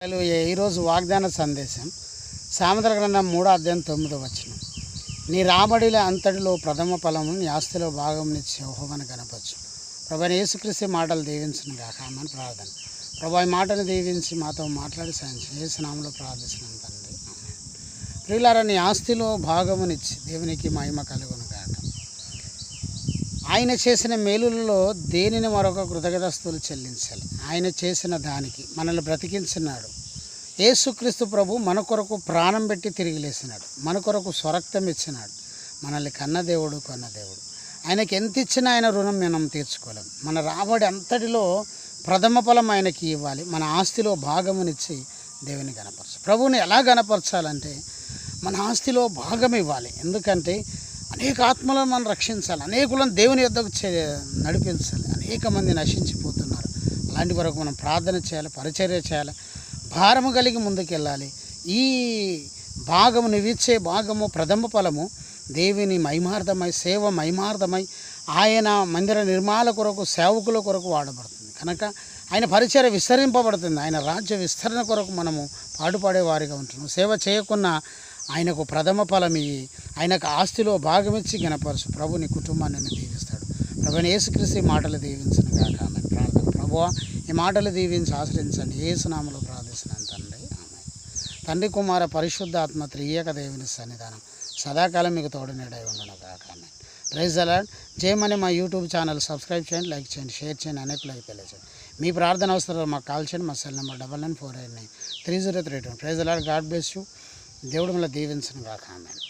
ఈరోజు వాగ్దాన సందేశం సామెతల గ్రంథం 3:9 నీ రాబడిల అంతటిలో ప్రథమ ఫలము నీ ఆస్తిలో భాగం నిచ్చి యెహోవాను గణపరచు. ప్రభువైన యేసుక్రీస్తు మాటలు దీవించిన గాక ఆమేన్. ప్రార్థన. ప్రభు ఈ మాటను దీవించి మాతో మాట్లాడి సాయించి యేసు నామములో ప్రార్థిస్తున్నాను తండ్రి. ప్రియులారా, నీ ఆస్తిలో భాగమునిచ్చి దేవునికి మహిమ కలుగును గాక. ఆయన చేసిన మేలులలో దేనిని మరొక కృతజ్ఞతాస్తుతులు చెల్లించాలి. ఆయన చేసిన దానికి మనల్ని బ్రతికించినాడు. యేసుక్రీస్తు ప్రభు మన కొరకు ప్రాణం పెట్టి తిరిగి లేసినాడు. మన కొరకు స్వరక్తం ఇచ్చినాడు. మనల్ని కన్న దేవుడు, కొన్న దేవుడు. ఆయనకి ఎంత ఇచ్చినా ఆయన రుణం మనం తీర్చుకోలేం. మన రాబడి అంతటిలో ప్రథమ ఫలం ఆయనకి ఇవ్వాలి. మన ఆస్తిలో భాగమునిచ్చి దేవుని గణపరచాలి. ప్రభువుని ఎలా గణపరచాలంటే మన ఆస్తిలో భాగం ఇవ్వాలి. ఎందుకంటే అనేక ఆత్మలను మనం రక్షించాలి. అనేకులను దేవుని యొద్దకు నడిపించాలి. అనేక మంది నశించిపోతున్నారు. అలాంటి వరకు మనం ప్రార్థన చేయాలి, పరిచర్య చేయాలి, భారము కలిగి ముందుకెళ్ళాలి. ఈ భాగము నువ్విచ్చే భాగము ప్రథమ ఫలము దేవుని మహిమార్థమై, సేవ మహిమార్థమై, ఆయన మందిర నిర్మాణ కొరకు, సేవకుల కొరకు వాడబడుతుంది. కనుక ఆయన పరిచర్య విస్తరింపబడుతుంది. ఆయన రాజ్య విస్తరణ కొరకు మనము పాటుపడే వారిగా ఉంటున్నాం. సేవ చేయకున్నా ఆయనకు ప్రథమ ఫలం ఇయ్యి, ఆయనకు ఆస్తిలో భాగమిచ్చి గణపరచు. ప్రభు నీ కుటుంబాన్ని దీవిస్తాడు. ప్రభుని యేసుక్రీస్తు మాటలు దీవించిన గాక ఆమె. ప్రార్థన. ప్రభువా, ఈ మాటలు దీవించి ఆశ్రయించండి. యేసు నామములో ప్రార్థిస్తున్నాను తండ్రి. ఆమె. తండ్రి, కుమార, పరిశుద్ధ ఆత్మ త్రియేక దేవుని సన్నిధానం సదాకాలం మీకు తోడునేడై ఉండను గాక ఆమె. Praise the lord. జయమని మా యూట్యూబ్ ఛానల్ సబ్స్క్రైబ్ చేయండి, లైక్ చేయండి, షేర్ చేయండి, అనేకులకు తెలియజేయండి. మీ ప్రార్థన అవసరాలు మాకు కాల్ చేయండి. మా cell number 9994893032. Praise the Lord. God bless you. దేవుడు మిమ్మల్ని దీవించను గాక ఆమెన్.